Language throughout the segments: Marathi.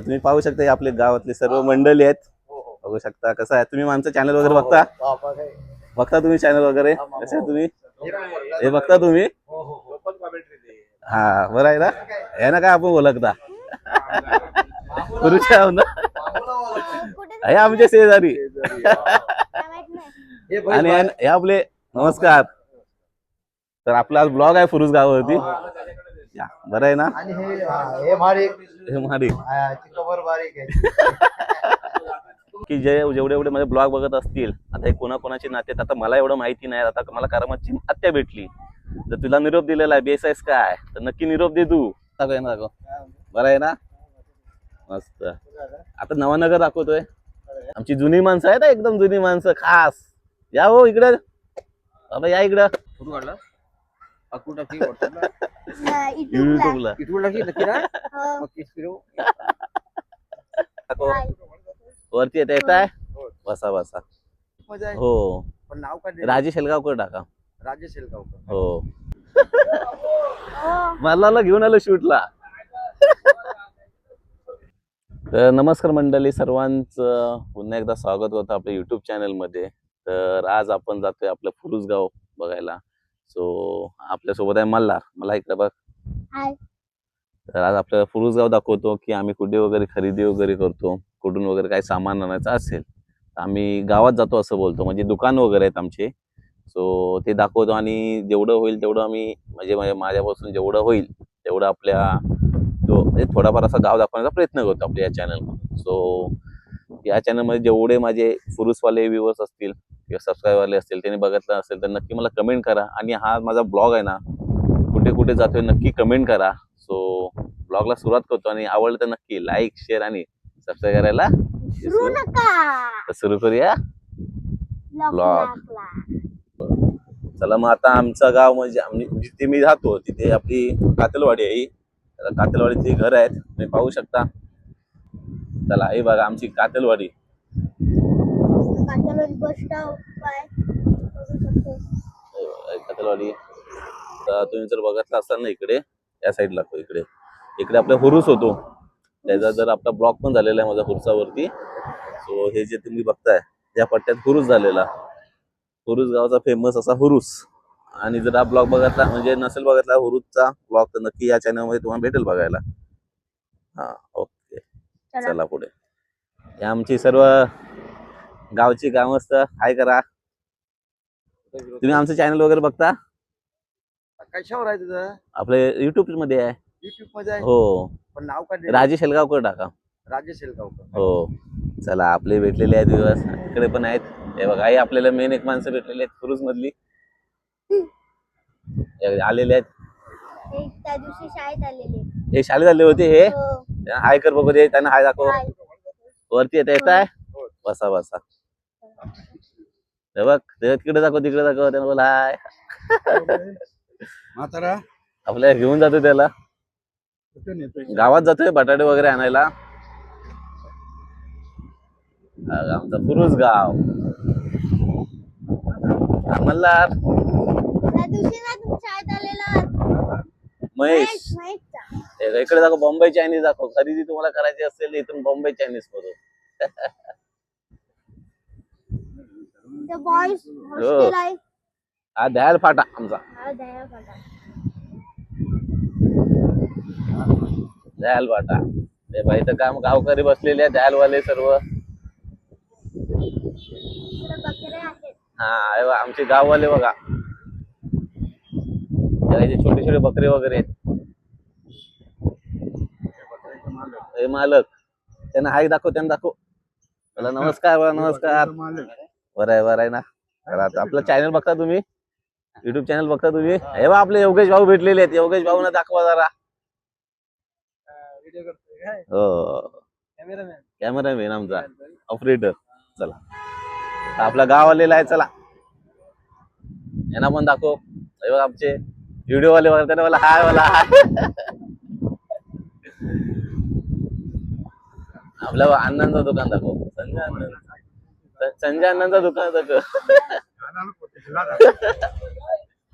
तुम्ही पाहू शकता, हे आपले गावातले सर्व मंडळी आहेत. बघू शकता कसं आहे. तुम्ही आमचं चॅनल वगैरे बघता तुम्ही चॅनल वगैरे कसे आहे तुम्ही? हे बघता तुम्ही? हा बरं आहे ना. हे ना काय आपण ओळखता पुरुष आहे ना. हे आमचे शेजारी आणि हे आपले नमस्कार. तर आपला ब्लॉग आहे फुरुस गावावरती. बरं आहे ना. की जेवढे एवढे माझे ब्लॉग बघत असतील, आता हे कोणाकोणाचे नाते, आता मला एवढं माहिती नाही. आता मला करामतची आत्या भेटली, तर तुला निरोप दिलेला आहे, बेस आहेस काय, तर नक्की निरोप दे तू. बरं आहे ना. मस्त. आता नवानगर दाखवतोय. आमची जुनी माणसं आहेत, एकदम जुनी माणसं खास. या हो इकडं बाबा, या इकडं. युट्यूबला वरती येताय. बसा बसा. हो, पण नाव काय? राजेश हेलगावकर टाका. राजेश हेलगावकर. हो. मला घेऊन आलो शूटला. तर नमस्कार मंडळी, सर्वांचं पुन्हा एकदा स्वागत होतं आपल्या युट्यूब चॅनल मध्ये. तर आज आपण जातोय आपलं फुरुस गाव बघायला. सो आपल्यासोबत आहे मल्हार. मला इकडे बघ. तर आज आपल्याला फुरुस गाव दाखवतो की आम्ही कुठे वगैरे खरेदी वगैरे करतो, कुठून वगैरे काही सामान आणायचं असेल आम्ही गावात जातो असं बोलतो. म्हणजे दुकान वगैरे आहेत आमचे. सो ते दाखवतो आणि जेवढं होईल तेवढं आम्ही म्हणजे माझ्यापासून जेवढं होईल तेवढं आपल्या म्हणजे थोडाफार असा गाव दाखवण्याचा प्रयत्न करतो आपल्या या चॅनलमध्ये. सो या चॅनलमध्ये जेवढे माझे फुरुसवाले व्ह्यूअर्स असतील किंवा सबस्क्राईबरवाले असतील, त्यांनी बघितलं असेल तर नक्की मला कमेंट करा. आणि हा माझा ब्लॉग आहे ना, कुठे कुठे जातोय नक्की कमेंट करा. सो ब्लॉगला सुरुवात करतो आणि आवडलं तर नक्की लाईक, शेअर आणि सबस्क्राईब करायला विसरू नका. सुरू करूया ब्लॉग. चला मग आता आमचं गाव म्हणजे जिथे मी राहतो तिथे आपली कातलवाडी आहे. कातलवाडीचे घर आहेत, तुम्ही पाहू शकता. चला हे बघा आमची कातलवाडी. कातलवाडी तर तुम्ही जर बघितलं असाल ना, इकडे या साईडला इकडे इकडे आपला हुरुस होतो. त्याचा जर आपला ब्लॉग पण झालेला आहे माझ्या हुरुसावरती. सो हे जे तुम्ही बघताय त्या पट्ट्यात हुरुस झालेला. हुरुस गावाचा फेमस असा हुरुस. आणि जर हा ब्लॉग बघितला म्हणजे नसेल बघितला हुरुसचा ब्लॉग, तर नक्की या चॅनल मध्ये तुम्हाला भेटेल बघायला. हा ओके, चला पुढे. हे आमची सर्व गावची ग्रामस्थ हाय करा. तुम्ही आमचं चॅनल वगैरे बघता? कशावर आहे तुझं? आपले युट्यूब मध्ये आहे. युट्यूब मध्ये आहे? हो. पण नाव काय? राजेश हेलगावकर टाका. राजेश हेलगावकर. हो. चला आपले भेटलेले आहेत दिवस इकडे पण आहेत. हे बघा आई आपल्याला मेन एक माणसं भेटलेली आहेत फुरुस मधली आलेले आहेत. त्या दिवशी शाळेत आलेले. हे शाळेत आले होते. हे हाय कर बघू दे त्यांना. हाय दाखव. वरती येत आहे. बसा बसा. बघ तिकडे दाखव, तिकडे दाखव. त्यांना बोला हाय. म्हातारा आपल्याला घेऊन जातो त्याला. गावात जातोय बटाटे वगैरे आणायला. आमचा फुरुस गाव. मल्हार महेश इकडे दाखव. बॉम्बे चायनीज दाखव. खरेदी तुम्हाला करायची असेल इथून बॉम्बे चायनीज मधून. हा दयाल फाटा आमचा. दयाल फाटा. ते बाई तर काम गावकरी बसलेले आहेत दयालवाले सर्व. हा आमचे गाववाले बघा, छोटे छोटे बकरे वगैरे आहेत. हे मालक त्यांना हाय दाखव. त्यांना दाखव. मला नमस्कार. बघा नमस्कार. बरं आहे, बरं आहे ना. आता आपलं चॅनल बघता तुम्ही, युट्यूब चॅनल बघता तुम्ही. हे बघा आपले योगेश भाऊ भेटलेले आहेत. योगेश भाऊ ना दाखवा जरा. हो, कॅमेरामॅन आमचा ऑपरेटर. चला आपला गाव आलेला आहे. चला यांना पण दाखव. हे बघा आमचे व्हिडिओ वाले वगैरे. त्याने मला हाय, मला हाय. आपल्या अण्णांचं दुकान दाखव. संजय अण्णांचं दुकान दाखव.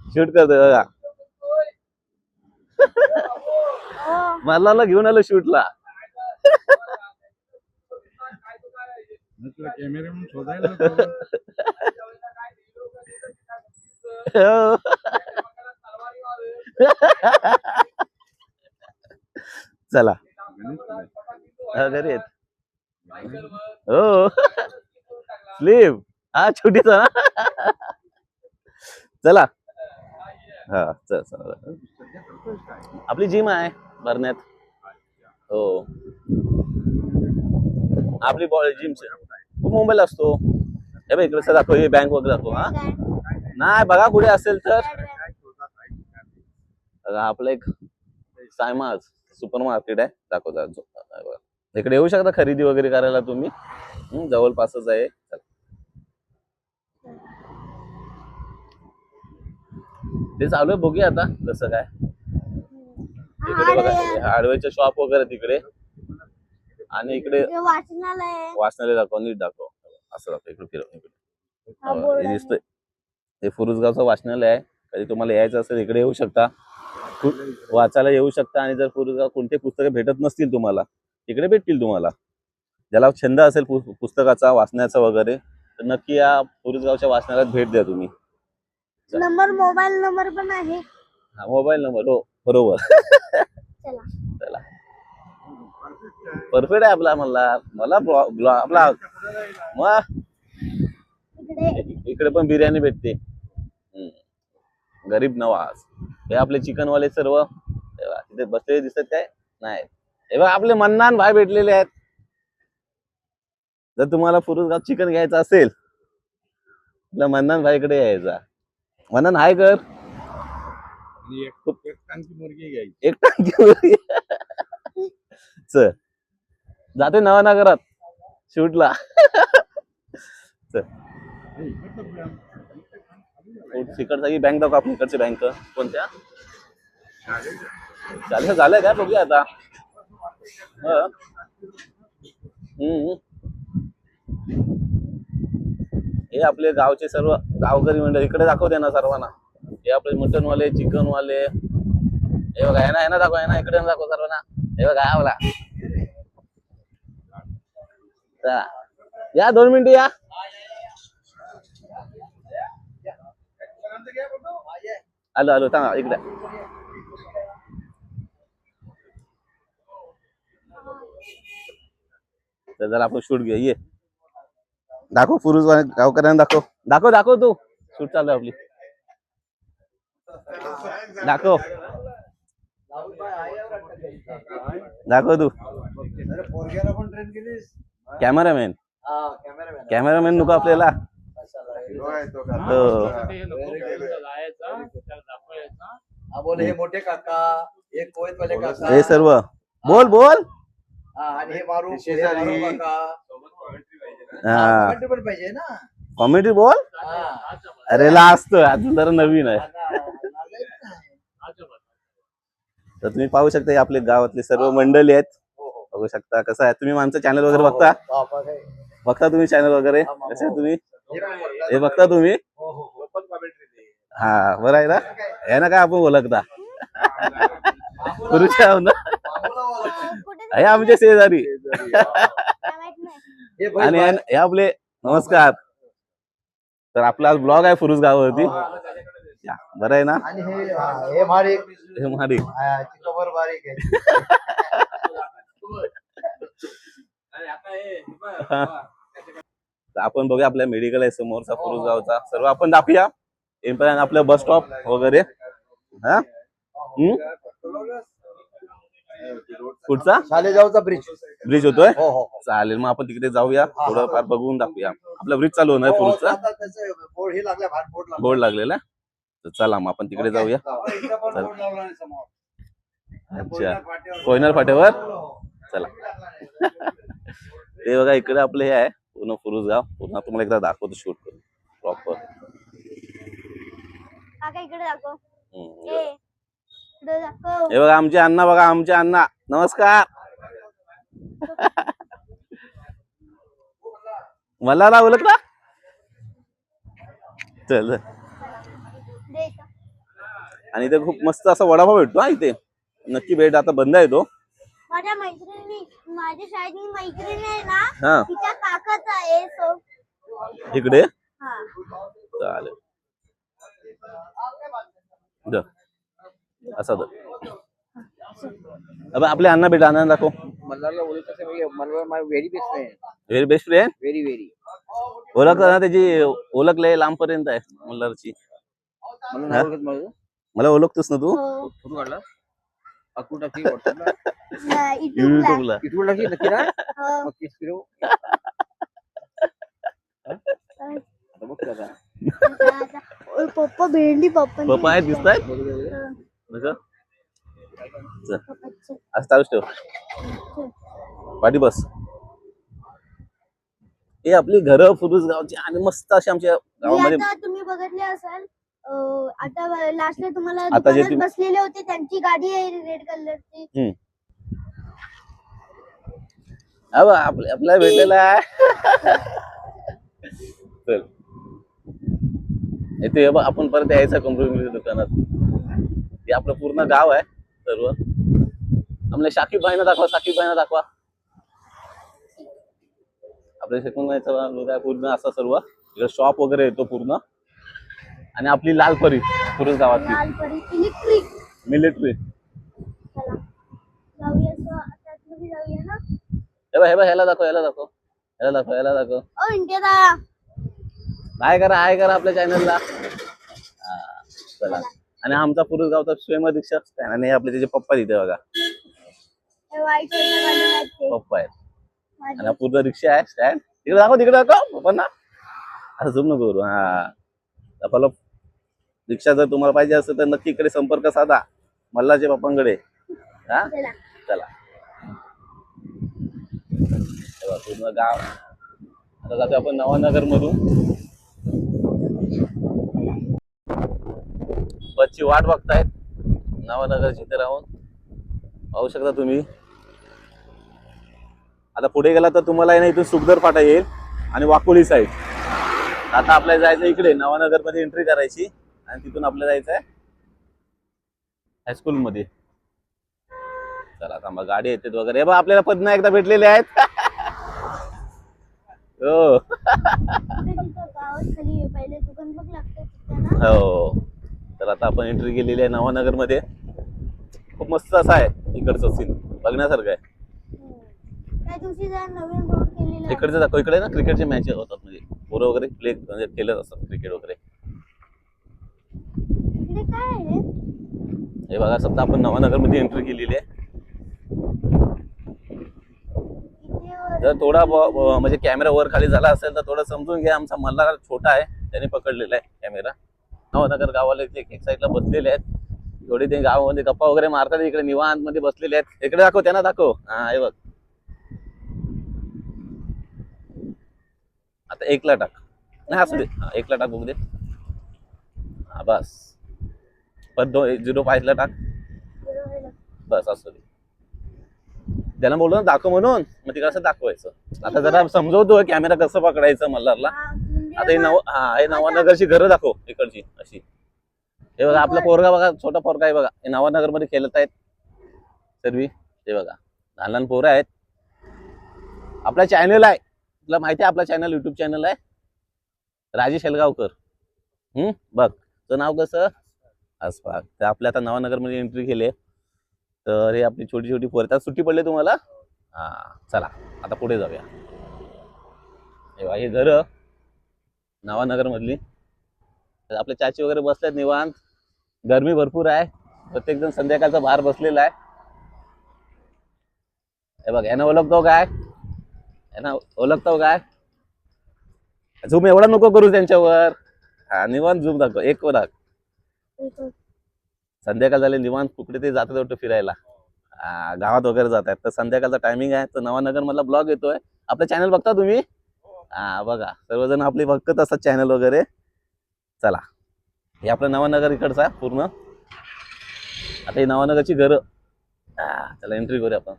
शूट करतोय बघा. मला घेऊन आलो शूटला. तुला कॅमेरामॅन शोधायला होतो. हो. चला हा, घरी आहेत. हो स्लीप हा छोटीचा ना. चला हा चल चला. आपली जिम आहे भरण्यात. हो आपली जिम तू मुंबईला असतो. हे बघ इकडे दाखव, हे बँक वगैरे दाखव. हा नाही बघा कुठे असेल तर बघा, आपलं एक सायमाज सुपर मार्केट आहे, दाखवता. इकडे येऊ शकता खरेदी वगैरे करायला तुम्ही. जवळपासच आहे. ते चालू आहे, बघूया आता कसं काय. इकडे बघा हार्डवेअरचे शॉप वगैरे तिकडे, आणि इकडे वाचनालय वाचनालय दाखव, नीट दाखव. असं दाखव, इकडे फिरव. हा इकडे बोर्ड हे आहे. दिसतंय, हे फुरुजगावचं वाचनालय आहे. कधी तुम्हाला यायचं असेल इकडे येऊ शकता, वाचायला येऊ शकता. आणि जर फुरुजगाव कोणते पुस्तकं भेटत नसतील तुम्हाला, इकडे भेटतील तुम्हाला. ज्याला छंद असेल पुस्तकाचा वाचण्याचा वगैरे, तर नक्की या फुरुजगावच्या वाचनालयात भेट द्या तुम्ही. मोबाईल नंबर पण आहे. हा मोबाईल नंबर, हो बरोबर. चला चला परफेक्ट आहे आपला. मला आपला मग इकडे इकडे पण बिर्याणी भेटते. गरीब नवाज, हे आपले चिकनवाले सर्व तिथे बसलेले दिसत काय नाही. हे बघ आपले मन्नान भाई भेटलेले आहेत. जर तुम्हाला फुरुजगाव चिकन घ्यायचं असेल, आपल्या मन्नान भाईकडे यायचा. मन्नान हाय कर, आणि एक टांकी मुर्गी घ्यायची. एक टांकी चल जाते नवानगरात शूटला. तिकडची बँक दाखव, आपली इकडची बँक कोणत्या चालेल. झालंय काय बघूया आता. हे आपले गावचे सर्व गावकरी मंडळ इकडे दाखवते ना सर्वांना. हे आपले मटनवाले, चिकनवाले, हे बघा आहे ना दाखव, आहे ना इकडे दाखव सर्वांना. हे बघा आपला या 2 मिनिटं या. आलो थांबा इकडे. तर जरा आपण शूट घ्या. ये दाखव फुरुज गावकऱ्यांना दाखव तू. शूट चालू आहे आपली. दाखव तू. पोरग्याला पण ट्रेन केलीस? कॅमेरामॅन कॅमेरामॅन नको आपल्याला. बोल, हे मोठे काका, एक कोयतवाले काका, हे सर्व बोल. आणि हे मारू काका. हा कमेंट पण पाहिजे ना. कॉमेडी बोल. अरे ला असतो अजून जरा नवीन आहे. तर तुम्ही पाहू शकता हे आपले गावातले सर्व मंडळी आहेत. बघू शकता कसं आहे. तुम्ही आमचं चॅनल वगैरे बघता तुम्ही चॅनल वगैरे कसे आहे तुम्ही, हे बघता तुम्ही. हा बरं आहे ना. हे ना काय आपण ओळखता पुरुषा ना, हे आमचे शेजारी. आणि हे आपले नमस्कार. तर आपला आज ब्लॉग आहे फुरुज गावावरती. बरं आहे ना. आणि हे मारी कबर बारीक आहे. आपण बघूया आपल्या मेडिकल आहे समोरचा फुरुज गावचा. सर्व आपण दाखवूया. आपलं बस स्टॉप वगैरे. हा कुठचा शालेगावचा ब्रिज होतोय. हो. चालेल मग आपण तिकडे जाऊया, थोडं फार बघून दाखवूया. आपला ब्रिज चालू होणार फुरुजचा. बोर्ड लागलेला. तर चला मग आपण तिकडे जाऊया. अच्छा कोयनर फाट्यावर. चला. हे बघा इकडे आपलं हे आहे पूर्ण फुरुज गाव. पूर्ण तुम्हाला एकदा दाखवतो शूट करून प्रॉपर. इकडे दाखव. इकडे दाखव. हे बघा आमचे अण्णा, बघा आमचे अण्णा. नमस्कार. मला ना ओळखला. चल. आणि इथे खूप मस्त असा वडापाव भेटतो. हा इथे नक्की भेट. आता बंद आहे तो. माझ्या शाळेतली मैत्रीण आहे ना, हा तिच्या काकाचा ए सो इकडे हा चालेल द. असा आपले अण्णा बेटा अण्णा दाखव. मल्हारला ओळख कसं म्हणजे मल्हार माझा very best friend very best friend. Very very ओळख ना त्याची ओळख लय लांब पर्यंत आहे मल्हारची. मला नाव ओळखत माझं मला ओळखतोस ना तू हो फोटो काढला अकू टाकी व्हॉट्सअपला युट्यूबला युट्यूबला. युट्यूबला टाकी नक्की ना हो. मग तेच फिरव आता बघ आता आता पप्पा भेंडी पप्पा पप्पा आहेत दिसतायत हो. नका पप्पाचं. असं चालूच ठेव पाठी बस. हे आपली घरं फुरुज गावची आणि मस्त अशी आमच्या मी गावामध्ये आता तुम्ही बघितले असाल आता लास्टला तुम्हाला आता जे दुकानात तुम्ही- बसलेले होते त्यांची गाडी आहे रेड कलरची. आपल्याला भेटलेला आहे. चल इथे हे बघ, आपण परत यायचं कॉम्प्युटर दुकानात. हे आपलं पूर्ण गाव आहे सर्व. आपल्या शाकीब भाईना दाखवा. शाकीब भाईना दाखवा. आपल्या शकून पूर्ण असा सर्व इकडे शॉप वगैरे येतो पूर्ण. आणि आपली लाल परी पुरुष गावातली लालपरी इलेक्ट्रिक. मिलिटरी. चला जाऊया त्यातमध्ये जाऊया ना. हे बघ ह्याला दाखव ह्याला दाखव ह्याला दाखव ह्याला दाखव. ओ इंडिया काय करा आपल्या चॅनलला. चला. आणि आमचा पुरुष गावचा स्वयंदीक्षा स्टँड आणि आपले त्याचे पप्पा तिथे बघा वाईट पप्पा आहेत. आणि हा पूर्ण रिक्षा आहे स्टँड. तिकडे दाखव पप्पांना. असं झूम नको करू. हा आपल्याला रिक्षा जर तुम्हाला पाहिजे असेल तर नक्की इकडे संपर्क साधा मल्हारच्या पप्पांकडे. हा चला तेव्हा पूर्ण गाव. आता जातो आपण नवानगर मधून. बसची वाट बघतायत नवानगरची इथे राहून. पाहू शकता तुम्ही. आता पुढे गेला तर तुम्हाला आहे ना इथून सुखदर फाटा येईल आणि वाकोली साईड. आता आपल्याला जायचं इकडे नवानगर मध्ये एंट्री करायची आणि तिथून आपल्याला जायचंय हायस्कूल मध्ये. चला थांबा गाडी येते वगैरे. बघ आपल्याला पुन्हा एकदा भेटलेले आहेत. हो गावात खाली पहिले दुकान बघ लागतं तिथं ना. हो. तर आता आपण एंट्री केलेली आहे नवानगर मध्ये. खूप मस्त असं आहे इकडचं सीन बघण्यासारखं आहे. त्या दिवशी जरा नवीन रोड केलेला आहे. इकडचं दाखव. इकडे ना क्रिकेटचे मॅच होतात म्हणजे पोरं वगैरे प्ले म्हणजे खेळत असतात क्रिकेट वगैरे. इकडे काय आहे. हे बघा सध्या आपण नवानगर मध्ये एंट्री केलेली आहे. इथे जर थोडा म्हणजे कॅमेरा वर खाली झाला असेल तर थोडं समजून घ्या. आमचा मल्हार छोटा आहे त्याने पकडलेला आहे कॅमेरा. नवानगर गावाला एक साईडला बसलेले आहेत. थोडी ते गावामध्ये गप्पा वगैरे मारतात. इकडे निवांत मध्ये बसलेले आहेत. इकडे दाखव त्यांना दाखव. हा हे बघ. आता एकला टाक. नाही असू दे. एकला टाक बघू दे. हा बस. पण 0.5 ला टाक. बस असू दे. त्याला बोललो ना दाखव म्हणून मग तिकडे असं दाखवायचं. आता जरा समजवतोय कॅमेरा कसं पकडायचं मल्हारला. आता हे नवानगरची घरं दाखव इकडची अशी. हे बघा आपला पोरगा बघा छोटा पोरगा आहे बघा. हे नवानगर मध्ये खेळत आहेत सर्व. हे बघा लहान लहान पोरं आहेत. आपला चॅनल आहे तुला माहिती आहे. आपला चॅनल युट्यूब चॅनल आहे राजेश हेलगावकर. बघ तुझं नाव कसं आसपास. तर आपल्या आता नवानगर मध्ये एंट्री केली. तर हे आपली छोटी छोटी पोरं. त्यात सुट्टी पडली तुम्हाला. हा चला आता पुढे जाऊया. हे घर नवानगर मधली. तर आपले चाची वगैरे बसल्यात निवांत. गरमी भरपूर आहे. प्रत्येक जण संध्याकाळचा बाहेर बसलेला आहे. हे बघ यांना ओळखतो काय. यांना ओळखतो काय. झूम एवढा नको करू त्यांच्यावर. हा निवांत झूम दाखव. एक वर दाखव. संध्याकाळ झाले निवांत कुठे ते जातात वाटतं फिरायला. गावात वगैरे जात आहेत. तर संध्याकाळचा टायमिंग आहे. तर नवानगर मधला ब्लॉग येतोय. आपलं चॅनल बघता तुम्ही. हा बघा सर्वजण आपले बघत असतात चॅनल वगैरे. चला हे आपलं नवानगर इकडचं आहे पूर्ण. आता ही नवानगरची घरं. चला एंट्री करूया आपण.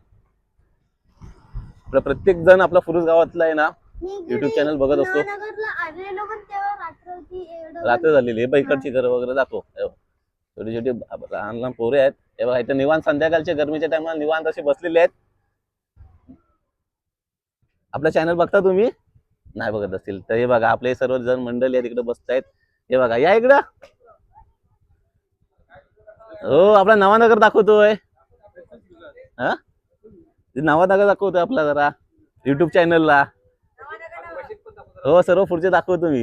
आपला प्रत्येक जण आपला फुरुस गावातला आहे ना युट्यूब चॅनल बघत असतो. नगरला आलेलो पण तेव्हा रात्र होती. रात्र झालेली. हे बघ इकडची घरं वगैरे दाखव. छोटी छोटी लहान लहान पोरे आहेत. हे बघा इथे निवांत संध्याकाळच्या गरमीच्या टायमाला निवांत असे बसलेले आहेत. आपला चॅनल बघता तुम्ही. नाही बघत असतील तर हे बघा आपले सर्व जण मंडळी आहे तिकडे बसतायत. हे बघा या इकडं. हो आपला नवानगर दाखवतोय. हा नवानगर दाखवतोय आपला जरा युट्यूब चॅनलला. हो सर्व पुढचे दाखवतो मी.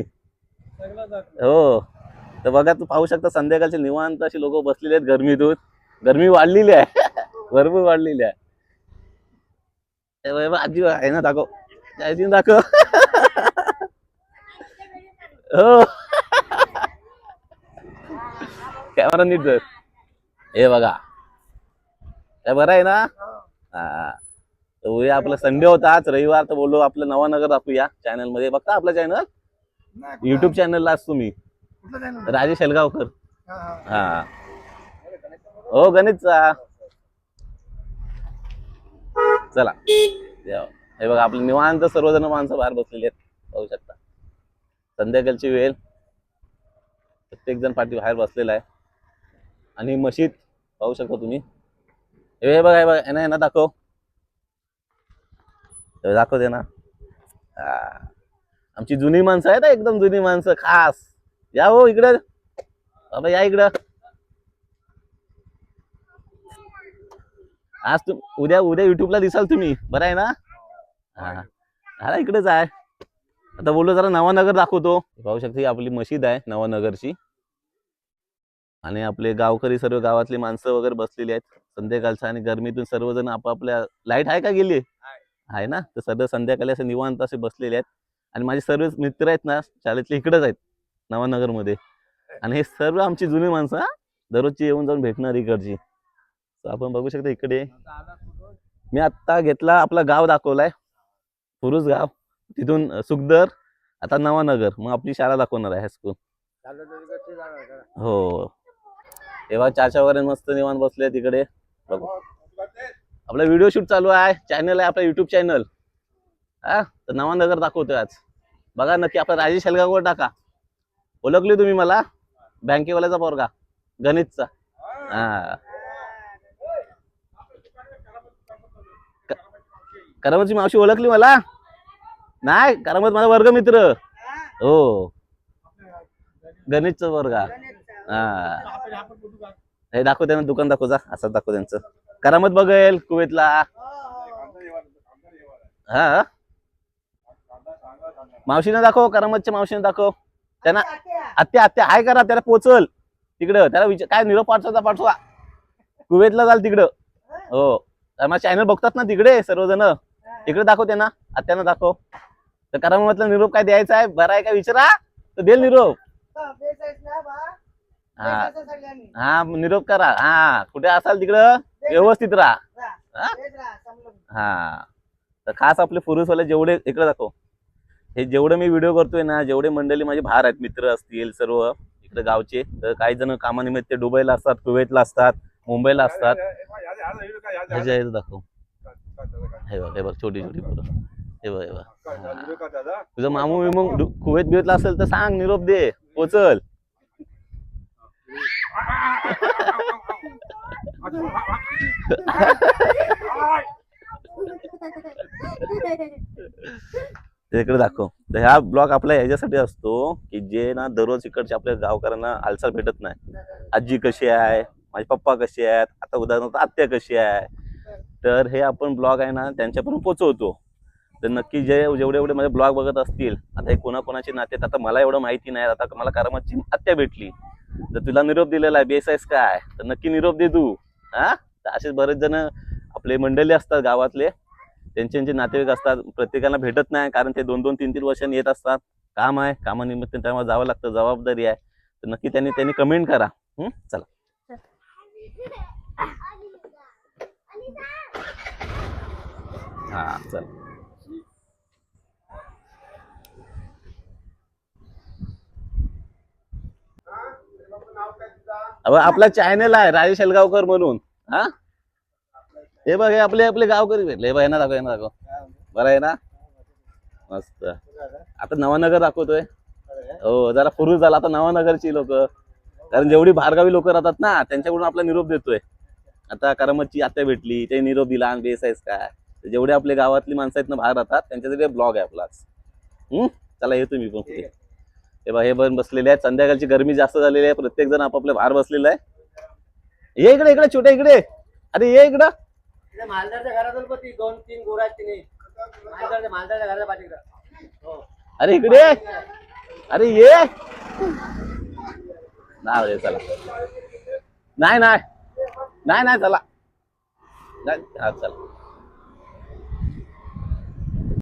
हो तर बघा तू पाहू शकता संध्याकाळचे निवांत अशी लोक बसलेले आहेत गरमीतून. गरमी वाढलेली आहे भरपूर वाढलेली आहे. आजी आहे ना दाखव आजी दाखव. हो कॅमेरा नीट धर. हे बघा काय बरं आहे ना. हा तर उद्या आपला संडे होता आज रविवार तर बोललो आपलं नवानगर दाखवूया चॅनल मध्ये. बघता आपलं चॅनल युट्यूब चॅनलला असतो मी राजेश हेलगावकर. हा हो गणेशचा. चला हे बघा आपले निवांत सर्वजण माणसं बाहेर बसलेली आहेत पाहू शकता. संध्याकाळची वेळ प्रत्येक जण पाठी बाहेर बसलेला आहे. आणि मशीद पाहू शकता तुम्ही. हे बघा हे बघा यांना दाखव दाखवते ना. आमची जुनी माणसं आहेत एकदम जुनी माणसं खास. या हो इकडं बाबा या इकडं. आज उद्या युट्यूबला दिसाल तुम्ही बरं आहे ना. हा इकडेच आहे. आता बोललो जरा नवानगर दाखवतो. पाहू शकता ही आपली मशीद आहे नवानगरची. आणि आपले गावकरी सर्व गावातली माणसं वगैरे बसलेली आहेत संध्याकाळच्या. आणि गरमीतून सर्वजण आपापल्या लाईट आहे का गेली आहे ना तर सर्व संध्याकाळी असे निवांत असे बसलेले आहेत. आणि माझे सर्व मित्र आहेत ना शाळेतले इकडेच आहेत नवानगरमध्ये. आणि हे सर्व आमची जुनी माणसं दररोजची येऊन जाऊन भेटणार इकडची. आपण बघू शकता इकडे मी आत्ता घेतला आपला गाव दाखवलाय फुरुज गाव. तिथून सुखदर आता नवानगर मग आपली शाळा दाखवणार आहे हायस्कूल. हो तेव्हा चाचा वगैरे मस्त निवांत बसले तिकडे. बघू आपला व्हिडिओ शूट चालू आहे. चॅनल आहे आपला युट्यूब चॅनल. हा तर नवानगर दाखवतोय आज. बघा नक्की आपला राजेश हेलगावकर टाका. ओळखली तुम्ही मला बँकेवाल्याचा पोरगा गणेशचा. हा करामतची मावशी ओळखली मला. नाही करामत माझा वर्ग मित्र. हो गणेशचा वर्गा. हा हे दाखव त्यांना दुकान दाखव जा असं दाखव त्यांचं. करामत बघेल कुवेतला. हा मावशीने दाखव करामतच्या मावशीने दाखव त्यांना. आत्या आत्या हाय करा त्याला पोचल तिकडं. त्याला विचार काय निरोप पाठवा कुवेतला जाल तिकडं. हो माझा चॅनल बघतात ना तिकडे सर्वजण. तिकडे दाखव त्यांना आत्यानं दाखव. तर करामतला निरोप काय द्यायचा आहे बरा आहे का विचारा तर देईल निरोप. हा हा निरोप करा. हा कुठे असाल तिकडं व्यवस्थित राहा. हा तर खास आपले फुरुसवाले जेवढे इकडे दाखव. हे जेवढे मी व्हिडिओ करतोय ना जेवढे मंडळी माझे बाहेर आहेत मित्र असतील सर्व इकडे गावचे. तर काही जण कामानिमित्त दुबईला असतात कुवेतला असतात मुंबईला असतात. दाखव हे बघ हे बघ छोटी छोटी पोरं. हे बघ हे बघ तुझं मामू मग कुवेत बिवेतला असेल तर सांग निरोप दे पोचल. तिकडे दाखव. तर ह्या ब्लॉग आपला ह्याच्यासाठी असतो की जे ना दररोज इकडच्या आपल्या गावकऱ्यांना हालचाल भेटत नाही. आजी कशी आहे माझे पप्पा कसे आहेत आता उदाहरणार्थ आत्या कशी आहे. तर हे आपण ब्लॉग आहे ना त्यांच्यापर्यंत पोहोचवतो. तर नक्की जेवढे माझे ब्लॉग बघत असतील आता हे कोणाकोणाचे नाते आता मला एवढं माहिती नाही. आता मला करामतची आत्या भेटली तर तुला निरोप दिलेला आहे बेसायस काय तर नक्की निरोप दे तू. हा तर असेच बरेच जण आपले मंडळी असतात गावातले त्यांचे नातेवाईक असतात. प्रत्येकाला भेटत नाही कारण ते 2-2, 3-3 वर्षांनी येत असतात. काम आहे कामानिमित्त तेव्हा जावं लागतं जबाबदारी आहे. तर नक्की त्यांनी कमेंट करा. चला हा चल. अब आपला चॅनल आहे राजेश हेलगावकर म्हणून. हा हे बघ हे आपले गावकरी भेटले. बघ ना दाखव बरं आहे ना मस्त. आता नवानगर दाखवतोय. हो जरा फुरूज झाला आता नवानगरची लोक कारण जेवढी बाहेरगावी लोक राहतात ना त्यांच्याकडून आपला निरोप देतोय. आता करामतची आत्या भेटली ते निरोप दिला आणि बेसायस काय. जेवढे आपले गावातली माणसं आहेत ना बाहेर राहतात त्यांच्यासाठी ब्लॉग आहे आपलाच. चला येतो मी पण पुढे. हे बा हे पण बसलेले आहेत. संध्याकाळची गरमी जास्त झालेली आहे. प्रत्येक जण आपापल्या बाहेर बसलेला आहे. ये इकडे इकडे छोट्या इकडे. अरे ये इकडं. मालदारच्या घरातून पण ती 2-3 गोरा आहेत तिने मालदारच्या घराच्या पाठीकडे. अरे इकडे. अरे ये नाव रे चला. नाही नाही नाही नाही चला. नाही, हा, चला